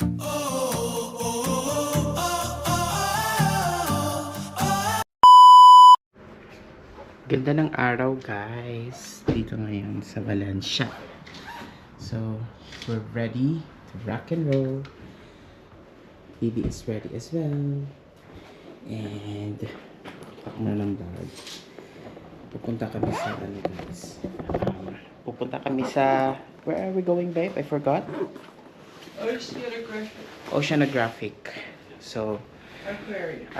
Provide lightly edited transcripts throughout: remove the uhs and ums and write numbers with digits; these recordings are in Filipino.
Ganda ng araw guys dito ngayon sa Valencia. So we're ready to rock and roll. Bibi is ready as well. And pack mo ng bag. Pupunta kami sa guys. Pupunta kami sa, where are we going, babe? I forgot. Oceanographic. Oceanographic. So Aquarium.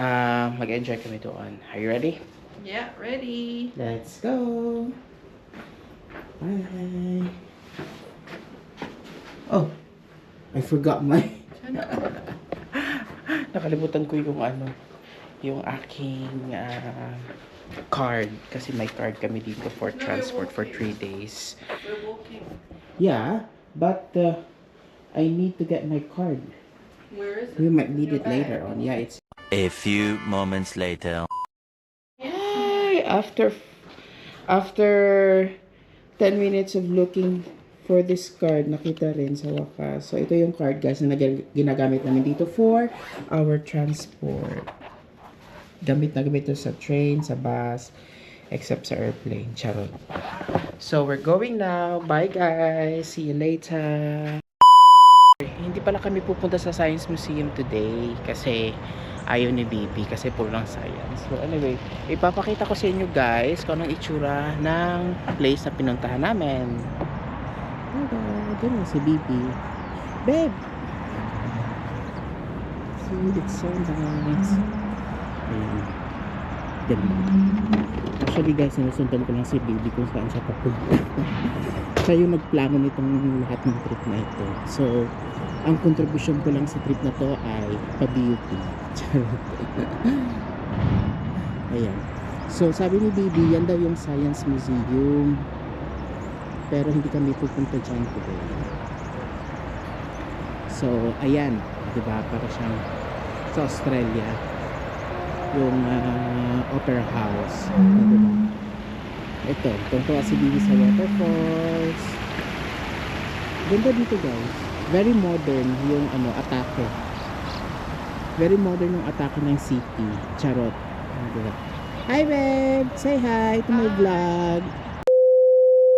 mag-enjoy kami doon. Are you ready? Yeah, ready. Let's go. Bye. Oh, I forgot my nakalimutan ko yung yung aking card kasi may card kami dito for transport for 3 days. We're walking. Yeah, but I need to get my card. Where is it? We might need Your it later bag. on. Yeah, it's A few moments later. Yay! After 10 minutes of looking for this card, nakita rin sa wakas. So ito yung card guys na ginagamit namin dito for our transport. Gamit na gamit ito sa train, sa bus, except sa airplane. Charot. So we're going now. Bye guys. See you later. Hindi pala kami pupunta sa Science Museum today kasi ayaw ni Bibi kasi puro lang science. So anyway, ipapakita ko sa inyo guys kung anong itsura ng place na pinuntahan namin. Doon si Bibi. Babe! See, it's so nice. Ayan. Ganda. Actually guys, sinusundan ko lang si Bibi kung saan siya papunta. Siya yung nagplano nitong lahat ng trip na ito. So, ang contribution ko lang sa trip na to ay pa-beauty. Ayan. So, sabi ni Bibi, yan daw yung Science Museum. Pero hindi kami pupunta dyan today. So, ayan. Diba? Para siyang sa Australia. Yung Opera House. Diba? Ito. Tungkol si Bibi sa waterfalls. Ganda dito guys. Very modern yung atake. Very modern yung atake ng city. Charot. Diba? Hi babe! Say hi to my vlog.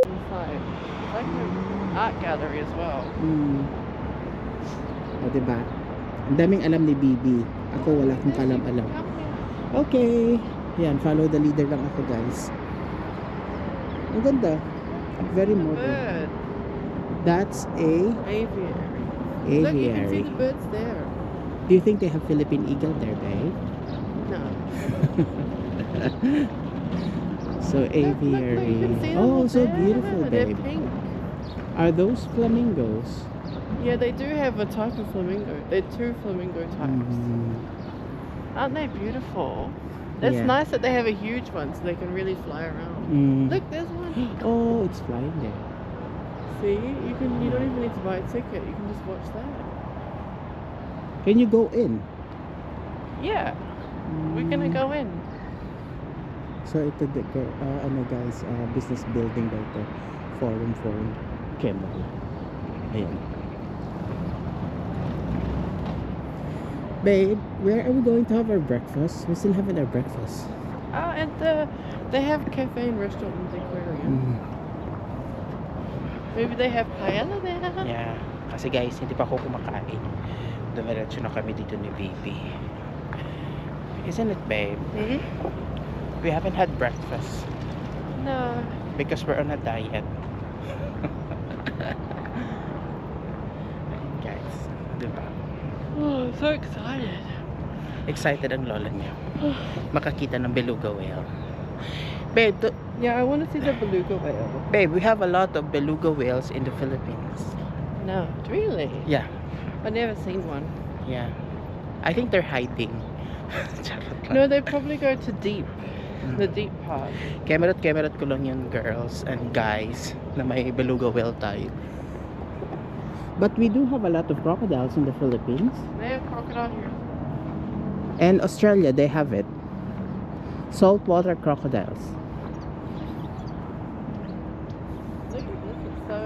Inside. It's like an art gallery as well. O diba? Ang daming alam ni Bibi. Ako wala akong kalam-alam. Okay. Yan, follow the leader lang ako guys. Ang ganda. Very modern. Bird. That's a Aviary. Look, you can see aviary. the birds there. Do you think they have Philippine eagle there, babe? No. So aviary. You can see them Oh, so there. beautiful, They're babe. pink. Are those flamingos? Yeah, they do have a type of flamingo. They're two flamingo types. Aren't they beautiful? It's Yeah. nice that they have a huge one so they can really fly around. Look, there's one. Oh, it's flying there. See, you don't even need to buy a ticket. You can just watch that. Can you go in? Yeah, we're gonna go in. So ito guys, business building daw ito. Forum Kemal. Ayan. Babe, where are we going to have our breakfast? We still haven't our breakfast. And they have cafe and restaurant in the aquarium. Maybe they have paella there. Yeah. Kasi guys, hindi pa ako kumakain. Dumiretso na kami dito ni Bibi. Isn't it, babe? We haven't had breakfast No. because we're on a diet. Ayun, guys. Diba? Oh, I'm so excited. Excited ang lola niya. Makakita ng beluga whale. Babe, Yeah, I want to see the beluga whale. babe, we have a lot of beluga whales in the Philippines. No, really? Yeah. I've never seen one. Yeah. I think they're hiding. Charot lang. No, they probably go to deep. The deep part. Kemerot ko lang yun, girls and guys, na may beluga whale tayo. But we do have a lot of crocodiles in the Philippines. They have crocodile here. And Australia, they have it. Saltwater crocodiles. Look at this, it's so...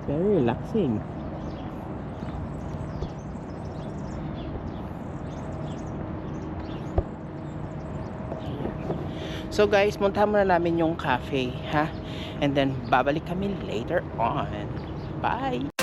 Very relaxing. So guys, puntahan muna namin yung cafe, ha? And then babalik kami later on. Bye!